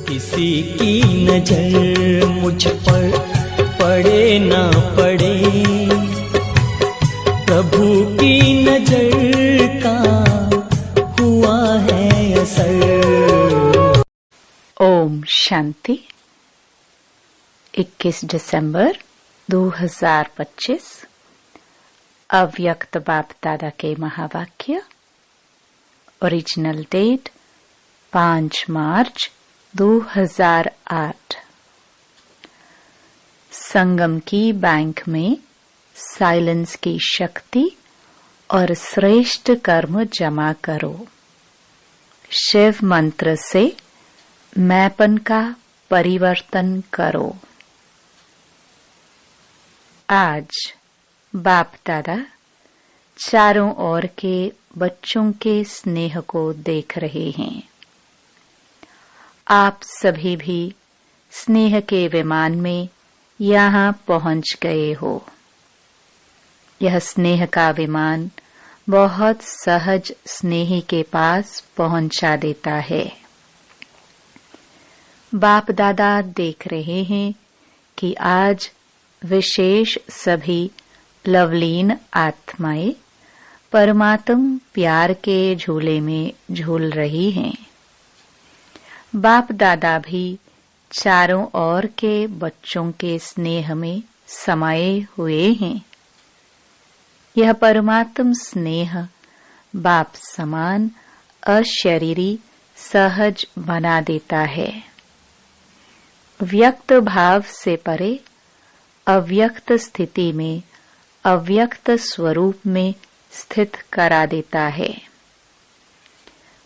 किसी की नजर मुझ पर पड़े ना पड़े, प्रभु की नजर का हुआ है असर। ओम शांति। 21 दिसंबर 2025 अव्यक्त बाप दादा के महावाक्य। ओरिजिनल डेट 5 मार्च 2008। संगम की बैंक में साइलेंस की शक्ति और श्रेष्ठ कर्म जमा करो। शिव मंत्र से मैंपन का परिवर्तन करो। आज बाप दादा चारों ओर के बच्चों के स्नेह को देख रहे हैं। आप सभी भी स्नेह के विमान में यहाँ पहुँच गए हो। यह स्नेह का विमान बहुत सहज स्नेही के पास पहुँचा देता है। बाप दादा देख रहे हैं कि आज विशेष सभी लवलीन आत्माएं परमात्म प्यार के झूले में झूल रही हैं। बाप दादा भी चारों ओर के बच्चों के स्नेह में समाये हुए हैं। यह परमात्म स्नेह बाप समान अशरीरी सहज बना देता है। व्यक्त भाव से परे अव्यक्त स्थिति में अव्यक्त स्वरूप में स्थित करा देता है।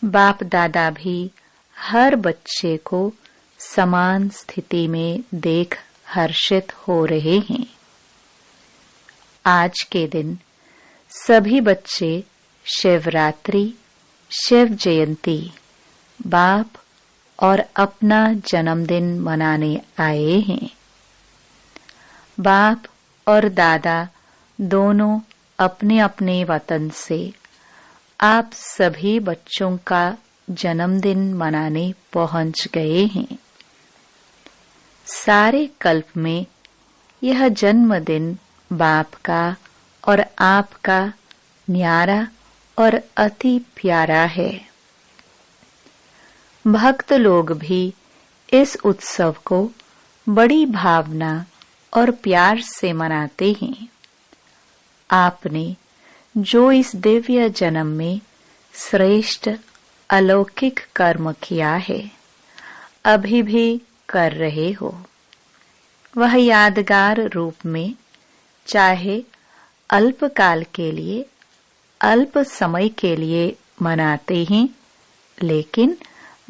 बाप दादा भी हर बच्चे को समान स्थिति में देख हर्षित हो रहे हैं। आज के दिन सभी बच्चे शिवरात्रि, शिव जयंती, बाप और अपना जन्मदिन मनाने आए हैं। बाप और दादा दोनों अपने अपने वतन से आप सभी बच्चों का जन्मदिन मनाने पहुंच गए हैं। सारे कल्प में यह जन्मदिन बाप का और आपका न्यारा और अति प्यारा है। भक्त लोग भी इस उत्सव को बड़ी भावना और प्यार से मनाते हैं। आपने जो इस दिव्य जन्म में श्रेष्ठ अलौकिक कर्म किया है, अभी भी कर रहे हो, वह यादगार रूप में चाहे अल्पकाल के लिए, अल्प समय के लिए मनाते हैं, लेकिन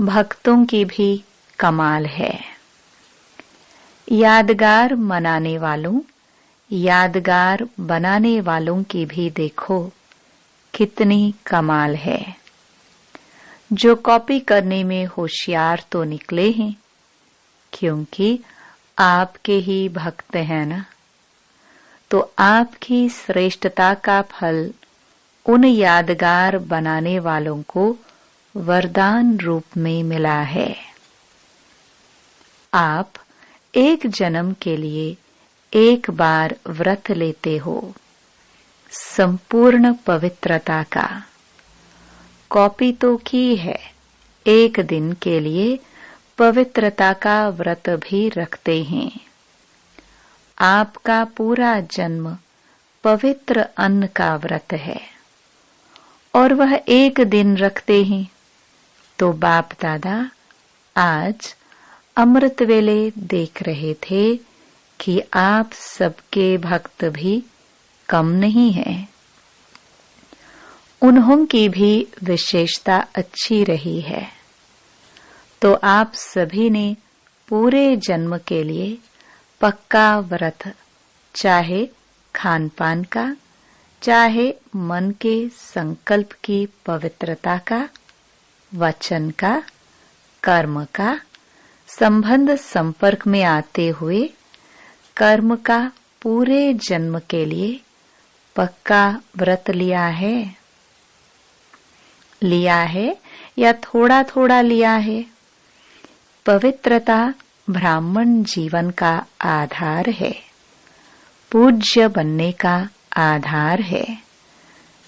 भक्तों की भी कमाल है। यादगार मनाने वालों, यादगार बनाने वालों की भी देखो कितनी कमाल है। जो कॉपी करने में होशियार तो निकले हैं, क्योंकि आपके ही भक्त हैं ना। तो आपकी श्रेष्ठता का फल उन यादगार बनाने वालों को वरदान रूप में मिला है। आप एक जन्म के लिए एक बार व्रत लेते हो, संपूर्ण पवित्रता का। कॉपी तो की है, एक दिन के लिए पवित्रता का व्रत भी रखते हैं। आपका पूरा जन्म पवित्र अन्न का व्रत है और वह एक दिन रखते हैं। तो बाप दादा आज अमृत वेले देख रहे थे कि आप सबके भक्त भी कम नहीं हैं। उन्हों की भी विशेषता अच्छी रही है। तो आप सभी ने पूरे जन्म के लिए पक्का व्रत, चाहे खान पान का, चाहे मन के संकल्प की पवित्रता का, वचन का, कर्म का, संबंध संपर्क में आते हुए कर्म का पूरे जन्म के लिए पक्का व्रत लिया है या थोड़ा थोड़ा लिया है। पवित्रता ब्राह्मण जीवन का आधार है, पूज्य बनने का आधार है,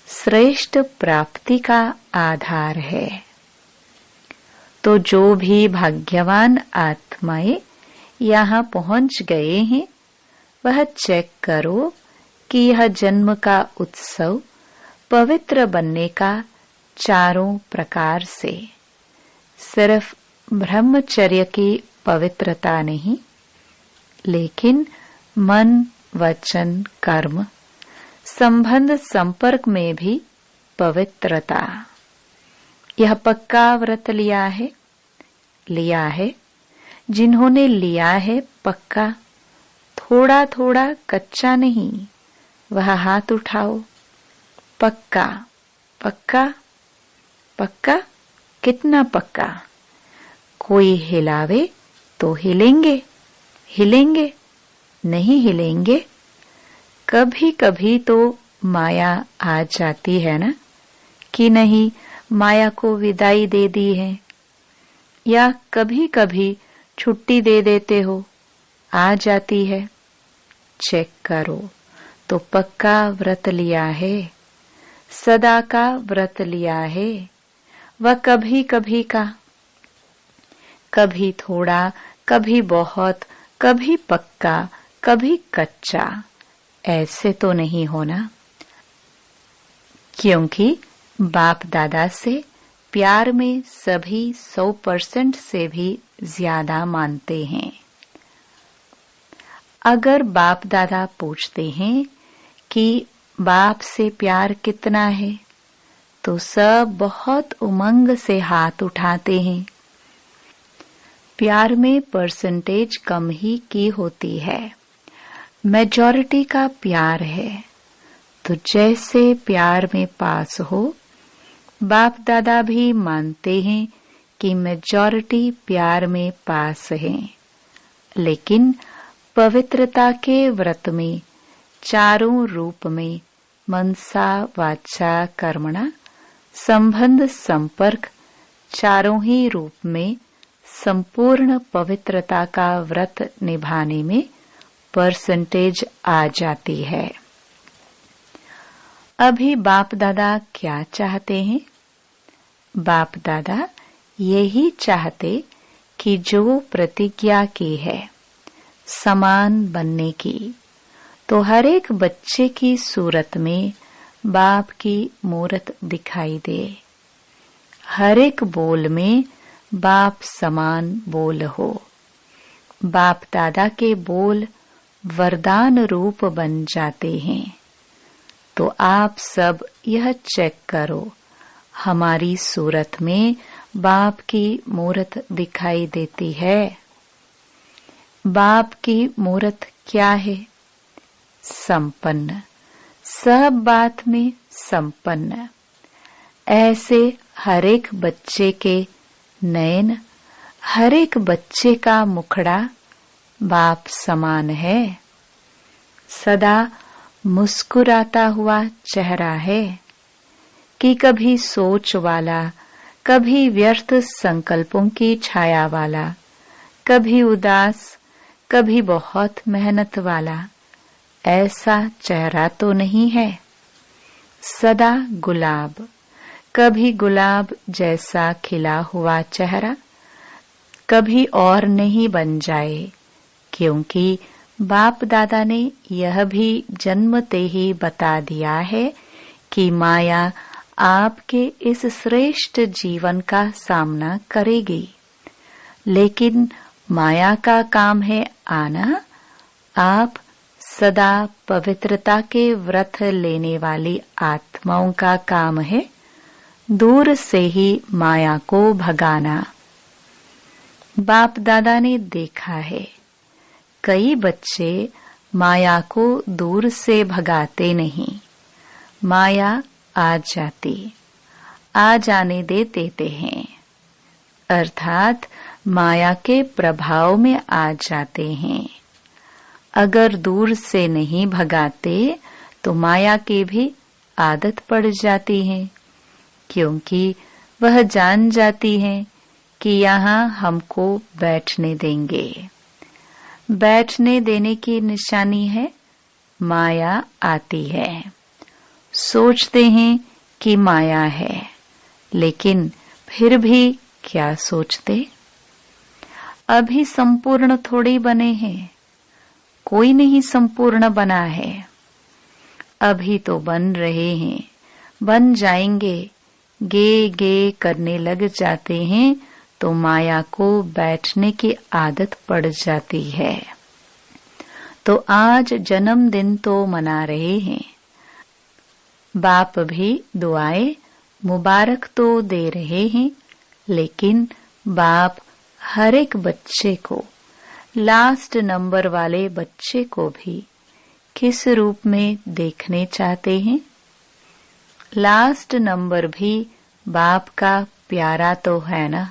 श्रेष्ठ प्राप्ति का आधार है। तो जो भी भाग्यवान आत्माएं यहाँ पहुंच गए हैं, वह चेक करो कि यह जन्म का उत्सव पवित्र बनने का चारों प्रकार से, सिर्फ ब्रह्मचर्य की पवित्रता नहीं, लेकिन मन, वचन, कर्म, संबंध, संपर्क में भी पवित्रता। यह पक्का व्रत लिया है। जिन्होंने लिया है पक्का, थोड़ा थोड़ा कच्चा नहीं, वह हाथ उठाओ। पक्का पक्का पक्का, कितना पक्का? कोई हिलावे तो हिलेंगे, नहीं हिलेंगे। कभी कभी तो माया आ जाती है ना, कि नहीं माया को विदाई दे दी है, या कभी कभी छुट्टी दे देते हो, आ जाती है। चेक करो तो पक्का व्रत लिया है, सदा का व्रत लिया है। वह कभी कभी का, कभी थोड़ा, कभी बहुत, कभी पक्का, कभी कच्चा, ऐसे तो नहीं होना। क्योंकि बाप दादा से प्यार में सभी 100% से भी ज्यादा मानते हैं। अगर बाप दादा पूछते हैं कि बाप से प्यार कितना है, तो सब बहुत उमंग से हाथ उठाते हैं। प्यार में परसेंटेज कम ही की होती है, मेजॉरिटी का प्यार है। तो जैसे प्यार में पास हो, बाप दादा भी मानते हैं कि मेजॉरिटी प्यार में पास है। लेकिन पवित्रता के व्रत में चारों रूप में मनसा, वाचा, कर्मणा, संबंध, संपर्क, चारों ही रूप में संपूर्ण पवित्रता का व्रत निभाने में परसेंटेज आ जाती है। अभी बाप दादा क्या चाहते हैं? बाप दादा यही चाहते कि जो प्रतिज्ञा की है समान बनने की, तो हर एक बच्चे की सूरत में बाप की मूरत दिखाई दे। हर एक बोल में बाप समान बोल हो। बाप दादा के बोल वरदान रूप बन जाते हैं। तो आप सब यह चेक करो, हमारी सूरत में बाप की मूरत दिखाई देती है। बाप की मूरत क्या है? संपन्न, सब बात में संपन्न। ऐसे हर एक बच्चे के नयन, हर एक बच्चे का मुखड़ा बाप समान है। सदा मुस्कुराता हुआ चेहरा है, कि कभी सोच वाला, कभी व्यर्थ संकल्पों की छाया वाला, कभी उदास, कभी बहुत मेहनत वाला, ऐसा चेहरा तो नहीं है। सदा गुलाब, कभी गुलाब जैसा खिला हुआ चेहरा कभी और नहीं बन जाए, क्योंकि बाप दादा ने यह भी जन्मते ही बता दिया है कि माया आपके इस श्रेष्ठ जीवन का सामना करेगी। लेकिन माया का काम है आना, आप सदा पवित्रता के व्रत लेने वाली आत्माओं का काम है दूर से ही माया को भगाना। बाप दादा ने देखा है, कई बच्चे माया को दूर से भगाते नहीं, माया आ जाने देते हैं, अर्थात माया के प्रभाव में आ जाते हैं। अगर दूर से नहीं भगाते तो माया की भी आदत पड़ जाती है, क्योंकि वह जान जाती है कि यहाँ हमको बैठने देंगे। बैठने देने की निशानी है माया आती है। सोचते हैं कि माया है, लेकिन फिर भी क्या सोचते? अभी संपूर्ण थोड़ी बने हैं, कोई नहीं संपूर्ण बना है। अभी तो बन रहे हैं, बन जाएंगे। गे गे करने लग जाते हैं तो माया को बैठने की आदत पड़ जाती है। तो आज जन्मदिन तो मना रहे हैं, बाप भी दुआएं मुबारक तो दे रहे हैं, लेकिन बाप हर एक बच्चे को, लास्ट नंबर वाले बच्चे को भी किस रूप में देखने चाहते हैं? लास्ट नंबर भी बाप का प्यारा तो है ना।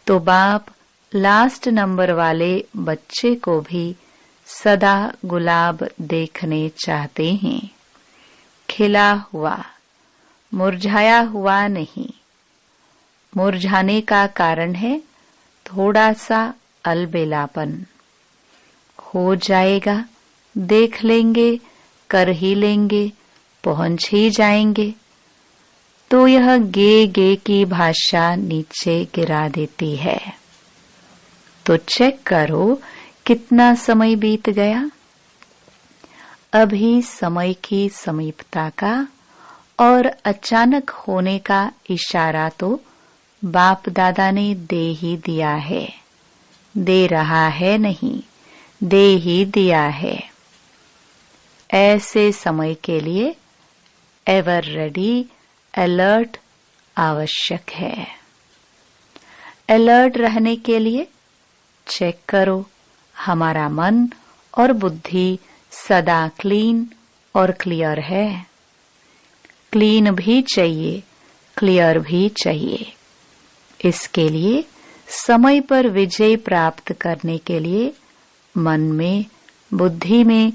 तो बाप लास्ट नंबर वाले बच्चे को भी सदा गुलाब देखने चाहते हैं, खिला हुआ, मुरझाया हुआ नहीं। मुरझाने का कारण है थोड़ा सा अलबेलापन। हो जाएगा, देख लेंगे, कर ही लेंगे, पहुंच ही जाएंगे। तो यह गे गे की भाषा नीचे गिरा देती है। तो चेक करो कितना समय बीत गया। अभी समय की समीपता का और अचानक होने का इशारा तो बाप दादा ने दे ही दिया है। दे रहा है नहीं, दे ही दिया है। ऐसे समय के लिए एवर रेडी, अलर्ट आवश्यक है। अलर्ट रहने के लिए चेक करो हमारा मन और बुद्धि सदा क्लीन और क्लियर है। क्लीन भी चाहिए, क्लियर भी चाहिए। इसके लिए समय पर विजय प्राप्त करने के लिए मन में, बुद्धि में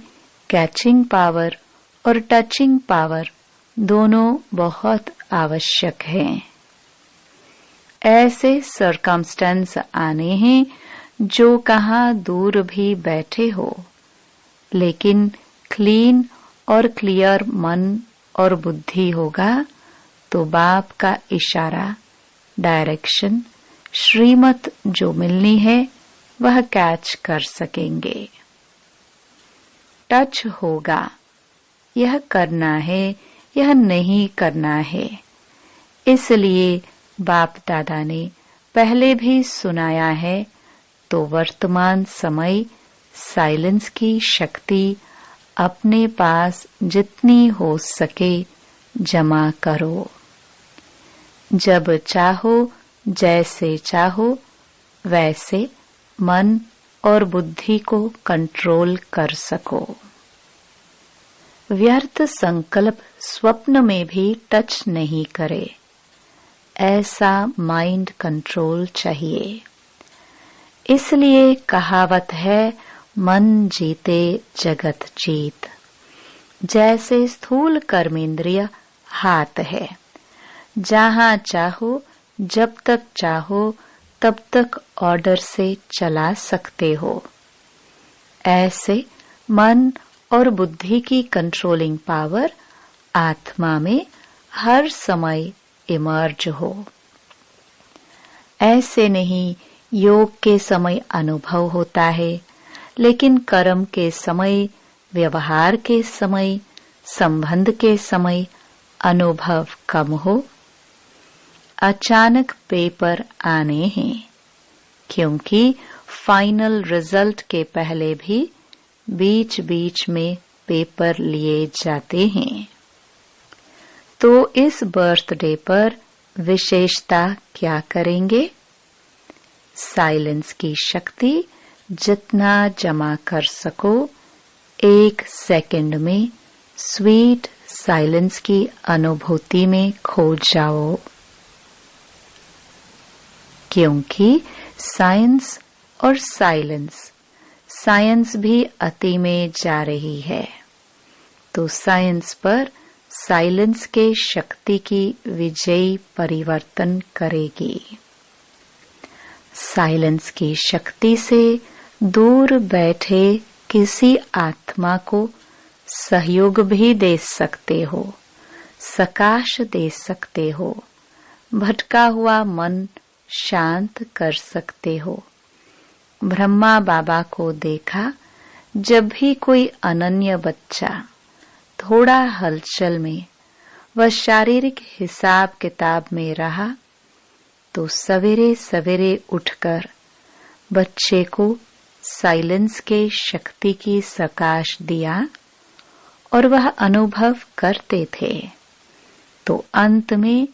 कैचिंग पावर और टचिंग पावर दोनों बहुत आवश्यक हैं। ऐसे सर्कमस्टेंस आने हैं जो कहाँ दूर भी बैठे हो, लेकिन क्लीन और क्लियर मन और बुद्धि होगा तो बाप का इशारा, डायरेक्शन, श्रीमत जो मिलनी है वह कैच कर सकेंगे। टच होगा, यह करना है, यह नहीं करना है। इसलिए बाप दादा ने पहले भी सुनाया है, तो वर्तमान समय साइलेंस की शक्ति अपने पास जितनी हो सके जमा करो। जब चाहो, जैसे चाहो, वैसे मन और बुद्धि को कंट्रोल कर सको। व्यर्थ संकल्प स्वप्न में भी टच नहीं करे, ऐसा माइंड कंट्रोल चाहिए। इसलिए कहावत है, मन जीते जगत जीत। जैसे स्थूल कर्मेंद्रिय हाथ है, जहाँ चाहो, जब तक चाहो, तब तक ऑर्डर से चला सकते हो। ऐसे मन और बुद्धि की कंट्रोलिंग पावर आत्मा में हर समय इमर्ज हो। ऐसे नहीं योग के समय अनुभव होता है, लेकिन कर्म के समय, व्यवहार के समय, संबंध के समय अनुभव कम हो। अचानक पेपर आने हैं, क्योंकि फाइनल रिजल्ट के पहले भी बीच बीच में पेपर लिए जाते हैं। तो इस बर्थडे पर विशेषता क्या करेंगे? साइलेंस की शक्ति जितना जमा कर सको, 1 सेकंड में स्वीट साइलेंस की अनुभूति में खो जाओ। क्योंकि साइंस और साइंस भी अति में जा रही है, तो साइंस पर साइलेंस के शक्ति की विजयी परिवर्तन करेगी। साइलेंस की शक्ति से दूर बैठे किसी आत्मा को सहयोग भी दे सकते हो, सकाश दे सकते हो, भटका हुआ मन शांत कर सकते हो। ब्रह्मा बाबा को देखा, जब भी कोई अनन्य बच्चा थोड़ा हलचल में व शारीरिक हिसाब किताब में रहा तो सवेरे सवेरे उठकर बच्चे को साइलेंस के शक्ति की सकाश दिया और वह अनुभव करते थे। तो अंत में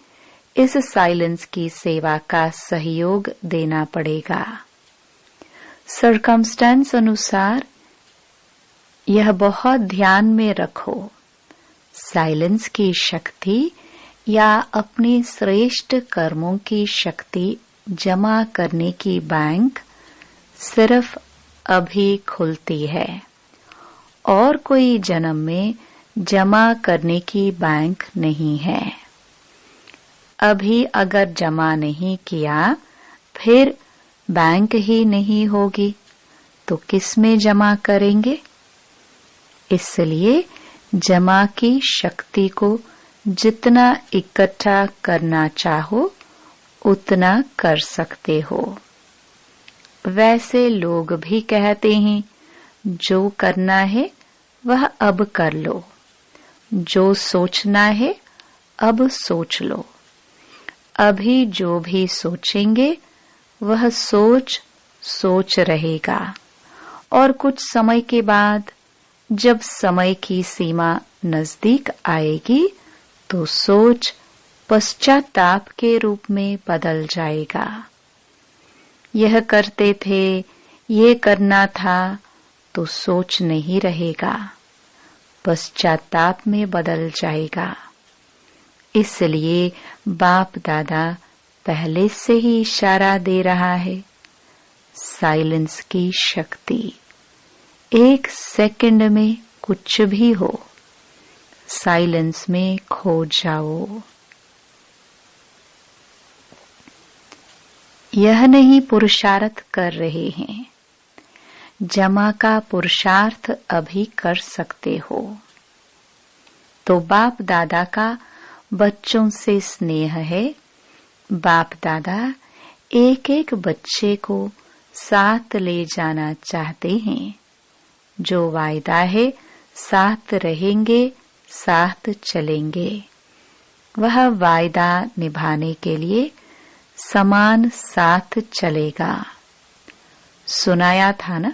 इस साइलेंस की सेवा का सहयोग देना पड़ेगा। सर्कमस्टेंस अनुसार यह बहुत ध्यान में रखो, साइलेंस की शक्ति या अपने श्रेष्ठ कर्मों की शक्ति जमा करने की बैंक सिर्फ अभी खुलती है और कोई जन्म में जमा करने की बैंक नहीं है। अभी अगर जमा नहीं किया फिर बैंक ही नहीं होगी तो किस में जमा करेंगे? इसलिए जमा की शक्ति को जितना इकट्ठा करना चाहो उतना कर सकते हो। वैसे लोग भी कहते हैं जो करना है वह अब कर लो, जो सोचना है अब सोच लो। अभी जो भी सोचेंगे वह सोच रहेगा और कुछ समय के बाद जब समय की सीमा नजदीक आएगी तो सोच पश्चाताप के रूप में बदल जाएगा। यह करते थे, ये करना था तो सोच नहीं रहेगा, पश्चाताप में बदल जाएगा। इसलिए बाप दादा पहले से ही इशारा दे रहा है, साइलेंस की शक्ति। एक सेकंड में कुछ भी हो, साइलेंस में खो जाओ। यह नहीं पुरुषार्थ कर रहे हैं, जमा का पुरुषार्थ अभी कर सकते हो। तो बाप दादा का बच्चों से स्नेह है। बाप दादा एक एक बच्चे को साथ ले जाना चाहते हैं। जो वायदा है साथ रहेंगे, साथ चलेंगे। वह वायदा निभाने के लिए समान साथ चलेगा। सुनाया था ना,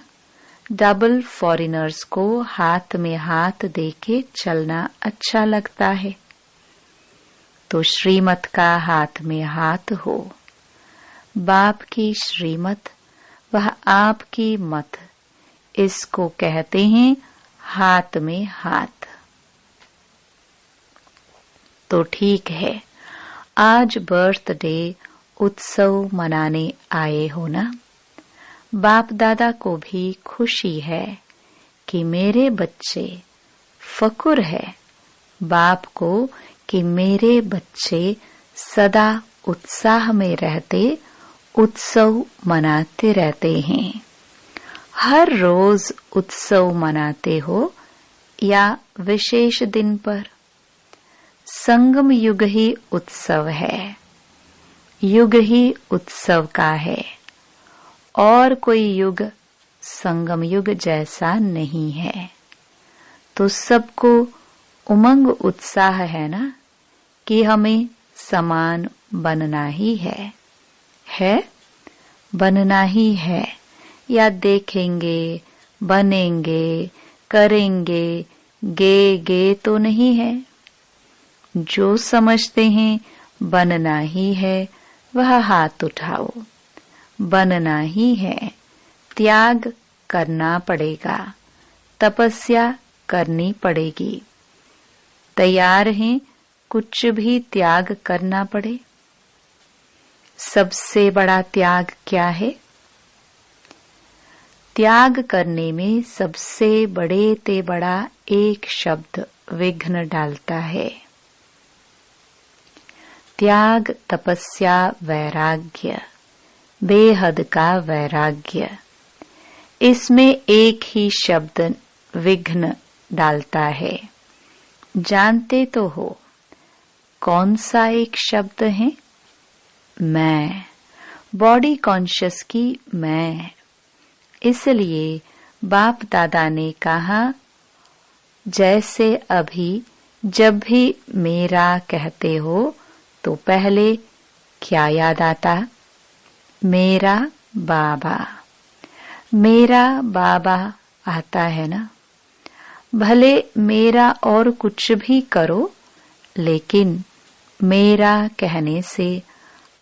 डबल फॉरेनर्स को हाथ में हाथ देके चलना अच्छा लगता है। तो श्रीमत का हाथ में हाथ हो। बाप की श्रीमत वह आपकी मत, इसको कहते हैं हाथ में हाथ। तो ठीक है, आज बर्थडे उत्सव मनाने आए हो ना। बाप दादा को भी खुशी है कि मेरे बच्चे, फकुर है बाप को कि मेरे बच्चे सदा उत्साह में रहते, उत्सव मनाते रहते हैं। हर रोज उत्सव मनाते हो या विशेष दिन पर। संगम युग ही उत्सव है, युग ही उत्सव का है और कोई युग संगम युग जैसा नहीं है। तो सबको उमंग उत्साह है ना कि हमें समान बनना ही है बनना ही है, या देखेंगे, बनेंगे, करेंगे, गे तो नहीं है। जो समझते हैं बनना ही है वह हाथ उठाओ। बनना ही है, त्याग करना पड़ेगा, तपस्या करनी पड़ेगी। तैयार हैं कुछ भी त्याग करना पड़े? सबसे बड़ा त्याग क्या है? त्याग करने में सबसे बड़े ते बड़ा एक शब्द विघ्न डालता है। त्याग, तपस्या, वैराग्य, बेहद का वैराग्य। इसमें एक ही शब्द विघ्न डालता है। जानते तो हो कौन सा एक शब्द है? मैं, बॉडी कॉन्शियस की मैं। इसलिए बाप दादा ने कहा, जैसे अभी जब भी मेरा कहते हो तो पहले क्या याद आता? मेरा बाबा। मेरा बाबा आता है ना। भले मेरा और कुछ भी करो, लेकिन मेरा कहने से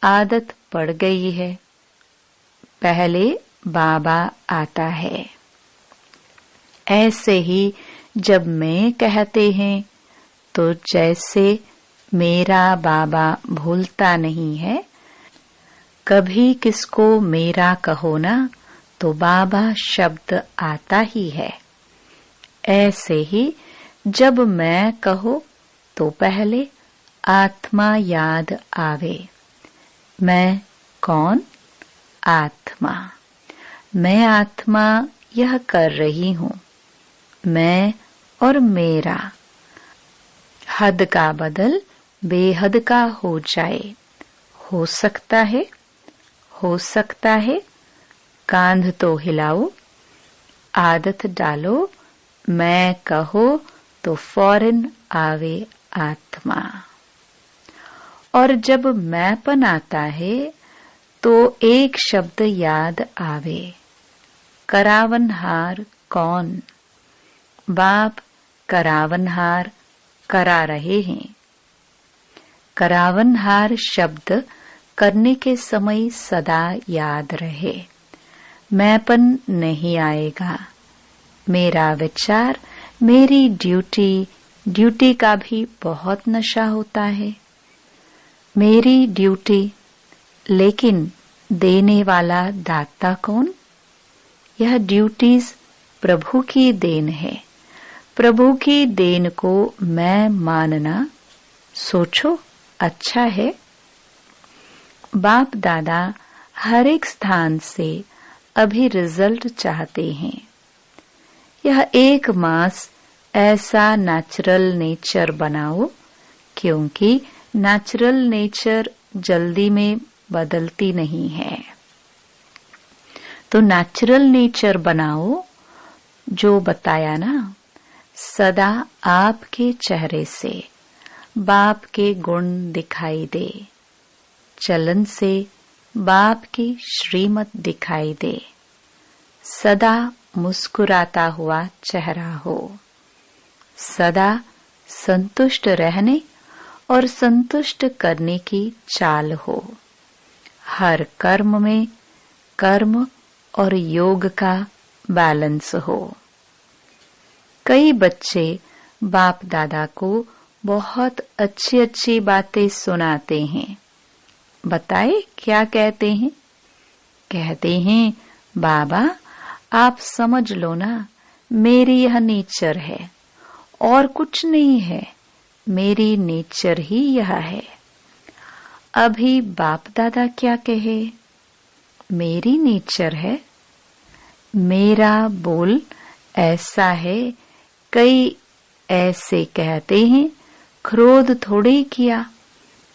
आदत पड़ गई है। पहले बाबा आता है। ऐसे ही जब मैं कहते हैं तो जैसे मेरा बाबा भूलता नहीं है, कभी किसको मेरा कहो ना तो बाबा शब्द आता ही है। ऐसे ही जब मैं कहो तो पहले आत्मा याद आवे। मैं कौन? आत्मा। मैं आत्मा यह कर रही हूँ। मैं और मेरा। हद का बदल बेहद का हो जाए। हो सकता है? हो सकता है। कांध तो हिलाओ, आदत डालो। मैं कहो तो फौरन आवे आत्मा। और जब मैंपन आता है तो एक शब्द याद आवे। करावनहार कौन? बाप करावनहार करा रहे हैं। करावनहार शब्द करने के समय सदा याद रहे। मैंपन नहीं आएगा। मेरा विचार, मेरी ड्यूटी का भी बहुत नशा होता है। मेरी ड्यूटी, लेकिन देने वाला दाता कौन? यह ड्यूटीज प्रभु की देन है। प्रभु की देन को मैं मानना, सोचो अच्छा है। बाप दादा हर एक स्थान से अभी रिजल्ट चाहते हैं। यह एक मास ऐसा नेचुरल नेचर बनाओ, क्योंकि नेचुरल नेचर जल्दी में बदलती नहीं है। तो नेचुरल नेचर बनाओ जो बताया ना, सदा आपके चेहरे से बाप के गुण दिखाई दे। चलन से बाप की श्रीमत दिखाई दे। सदा मुस्कुराता हुआ चेहरा हो। सदा संतुष्ट रहने और संतुष्ट करने की चाल हो। हर कर्म में कर्म और योग का बैलेंस हो। कई बच्चे बाप दादा को बहुत अच्छी अच्छी बातें सुनाते हैं। बताए क्या कहते हैं? कहते हैं, बाबा आप समझ लो ना, मेरी यह नेचर है और कुछ नहीं है। मेरी नेचर ही यह है। अभी बाप दादा क्या कहे? मेरी नेचर है। मेरा बोल ऐसा है। कई ऐसे कहते हैं, क्रोध थोड़ी किया,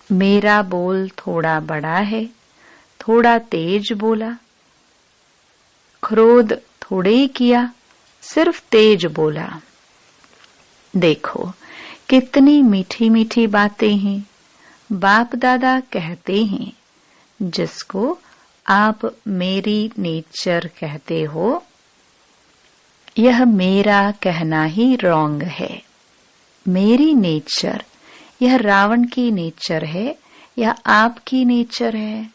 मेरा बोल थोड़ा बड़ा है, थोड़ा तेज बोला। क्रोध थोड़े किया, सिर्फ तेज बोला। देखो कितनी मीठी मीठी बातें हैं। बाप दादा कहते हैं, जिसको आप मेरी नेचर कहते हो, यह मेरा कहना ही रॉन्ग है। मेरी नेचर, यह रावण की नेचर है या आपकी नेचर है?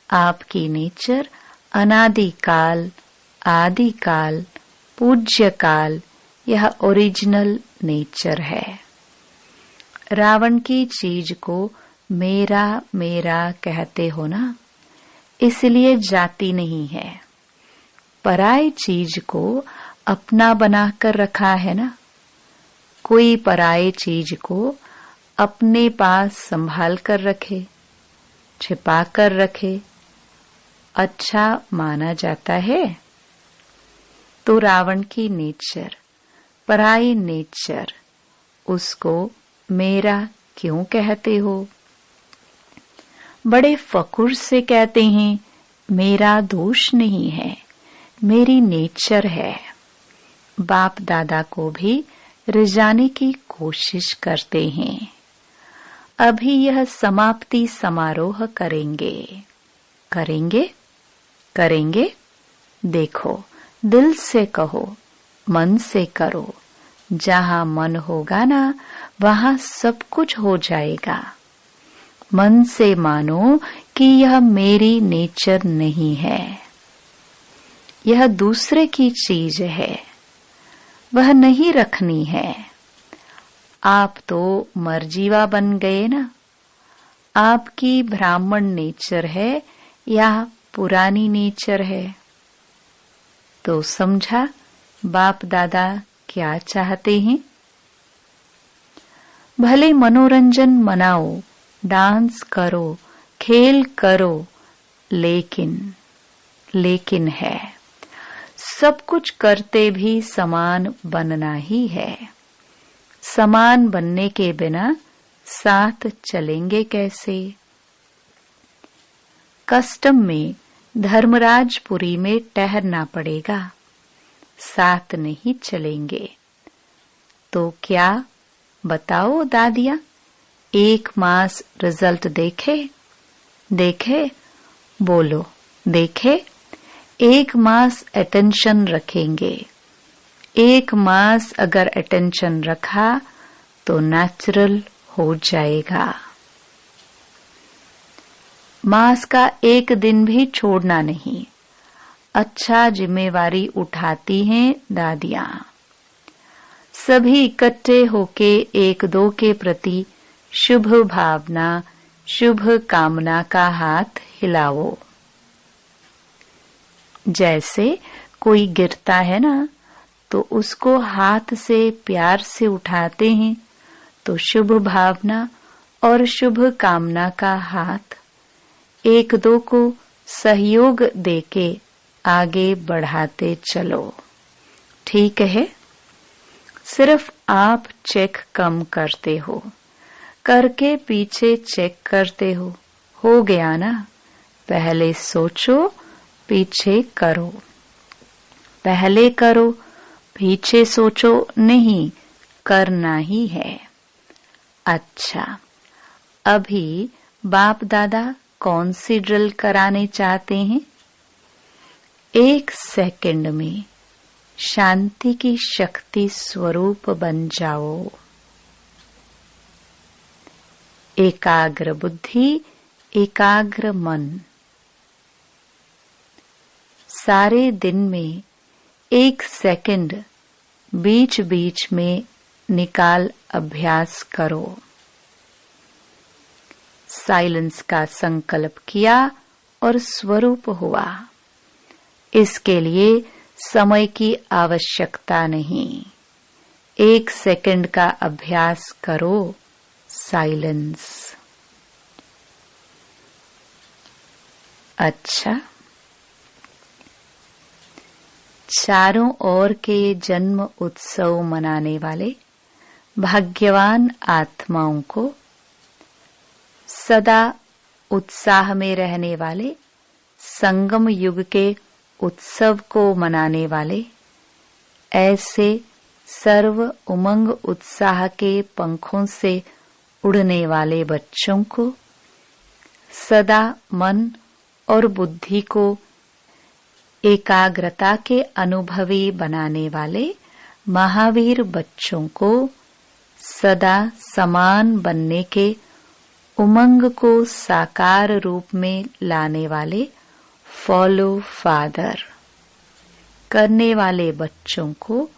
आपकी नेचर अनादिकाल, आदिकाल, पूज्य काल, यह ओरिजिनल नेचर है। रावण की चीज को मेरा मेरा कहते हो ना, इसलिए जाति नहीं है। पराई चीज को अपना बनाकर रखा है ना। कोई पराई चीज को अपने पास संभाल कर रखे, छिपा कर रखे, अच्छा माना जाता है? तो रावण की नेचर, पराई नेचर, उसको मेरा क्यों कहते हो? बड़े फकुर से कहते हैं मेरा दोष नहीं है, मेरी नेचर है। बाप दादा को भी रिझाने की कोशिश करते हैं। अभी यह समाप्ति समारोह करेंगे। करेंगे करेंगे। देखो, दिल से कहो, मन से करो। जहां मन होगा ना, वहां सब कुछ हो जाएगा। मन से मानो कि यह मेरी नेचर नहीं है, यह दूसरे की चीज है, वह नहीं रखनी है। आप तो मर्जीवा बन गए ना। आपकी ब्राह्मण नेचर है या पुरानी नेचर है? तो समझा बाप दादा क्या चाहते हैं? भले मनोरंजन मनाओ, डांस करो, खेल करो, लेकिन है, सब कुछ करते भी समान बनना ही है। समान बनने के बिना साथ चलेंगे कैसे? कस्टम में धर्मराजपुरी में ठहरना पड़ेगा, साथ नहीं चलेंगे। तो क्या बताओ दादिया, 1 मास रिजल्ट देखे? बोलो, देखे? 1 मास अटेंशन रखेंगे। 1 मास अगर अटेंशन रखा तो नेचुरल हो जाएगा। मास का 1 दिन भी छोड़ना नहीं। अच्छा जिम्मेवारी उठाती हैं दादियां। सभी इकट्ठे होके 1-2 के प्रति शुभ भावना, शुभ कामना का हाथ हिलाओ। जैसे कोई गिरता है ना, तो उसको हाथ से प्यार से उठाते हैं, तो शुभ भावना और शुभ कामना का हाथ 1-2 को सहयोग देके आगे बढ़ाते चलो। ठीक है? सिर्फ आप चेक कम करते हो, करके पीछे चेक करते हो गया ना? पहले सोचो, पीछे करो। पहले करो, पीछे सोचो नहीं, करना ही है। अच्छा, अभी बाप दादा कौन सी ड्रिल कराने चाहते हैं? 1 सेकंड में शांति की शक्ति स्वरूप बन जाओ। एकाग्र बुद्धि, एकाग्र मन। सारे दिन में 1 सेकंड बीच बीच में निकाल अभ्यास करो। साइलेंस का संकल्प किया और स्वरूप हुआ। इसके लिए समय की आवश्यकता नहीं। 1 सेकंड का अभ्यास करो, साइलेंस। अच्छा, चारों ओर के जन्म उत्सव मनाने वाले भाग्यवान आत्माओं को, सदा उत्साह में रहने वाले, संगम युग के उत्सव को मनाने वाले, ऐसे सर्व उमंग उत्साह के पंखों से उड़ने वाले बच्चों को, सदा मन और बुद्धि को एकाग्रता के अनुभवी बनाने वाले महावीर बच्चों को, सदा समान बनने के उमंग को साकार रूप में लाने वाले फॉलो फादर करने वाले बच्चों को,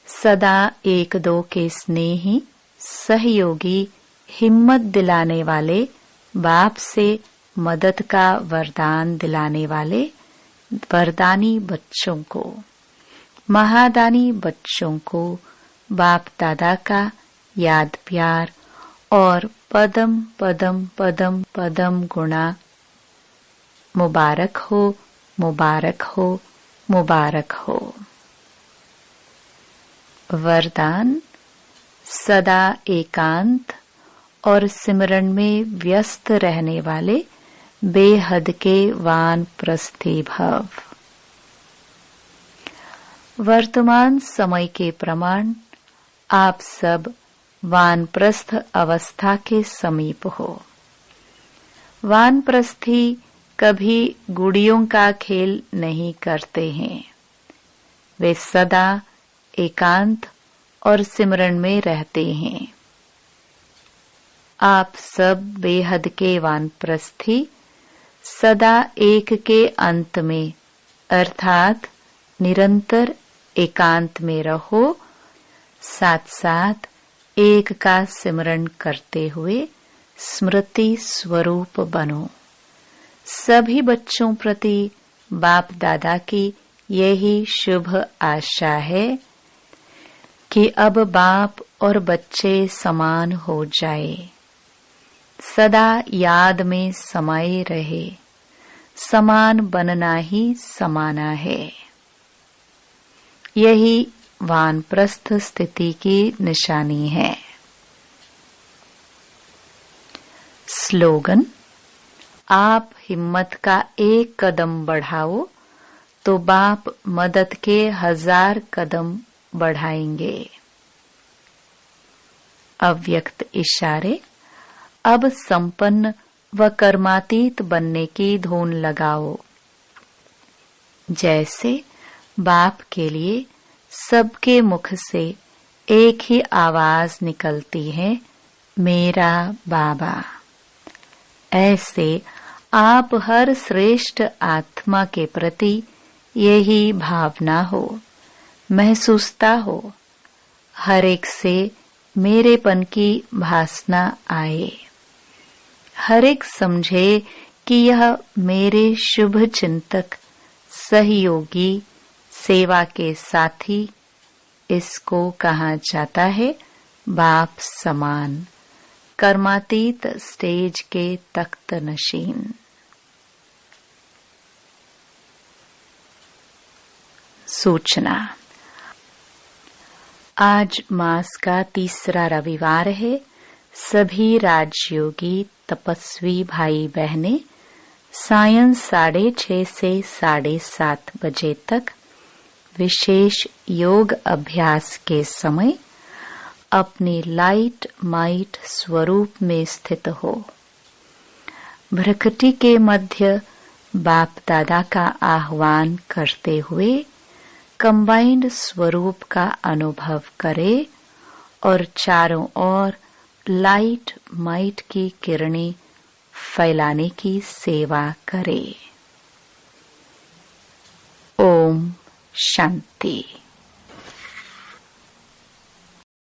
सदा 1-2 के स्नेही सहयोगी हिम्मत दिलाने वाले, बाप से मदद का वरदान दिलाने वाले वरदानी बच्चों को, महादानी बच्चों को बाप दादा का याद प्यार और पदम पदम पदम पदम गुणा मुबारक हो, मुबारक हो, मुबारक हो। वरदान। सदा एकांत और सिमरन में व्यस्त रहने वाले बेहद के वानप्रस्थी भव। वर्तमान समय के प्रमाण आप सब वानप्रस्थ अवस्था के समीप हो। वानप्रस्थी कभी गुड़ियों का खेल नहीं करते हैं। वे सदा एकांत और सिमरन में रहते हैं। आप सब बेहद के वानप्रस्थी सदा एक के अंत में अर्थात निरंतर एकांत में रहो, साथ साथ एक का सिमरन करते हुए स्मृति स्वरूप बनो। सभी बच्चों प्रति बाप दादा की यही शुभ आशा है कि अब बाप और बच्चे समान हो जाए, सदा याद में समाये रहे। समान बनना ही समाना है। यही वानप्रस्थ स्थिति की निशानी है। स्लोगन। आप हिम्मत का एक कदम बढ़ाओ तो बाप मदद के 1000 कदम बढ़ाएंगे। अव्यक्त इशारे। अब संपन्न व कर्मातीत बनने की धुन लगाओ। जैसे बाप के लिए सबके मुख से एक ही आवाज निकलती है, मेरा बाबा। ऐसे आप हर श्रेष्ठ आत्मा के प्रति यही भावना हो, महसूसता हो। हर एक से मेरेपन की भासना आए। हर एक समझे कि यह मेरे शुभ चिंतक, सहयोगी, सेवा के साथी। इसको कहा जाता है बाप समान, कर्मातीत स्टेज के तख्त नशीन। सूचना। आज मास का तीसरा रविवार है। सभी राजयोगी तपस्वी भाई बहनें सायं 6:30 से 7:30 बजे तक विशेष योग अभ्यास के समय अपनी लाइट माइट स्वरूप में स्थित हो। भ्रकटी के मध्य बाप दादा का आह्वान करते हुए कंबाइंड स्वरूप का अनुभव करे और चारों ओर लाइट माइट की किरणें फैलाने की सेवा करे। ओम शांति।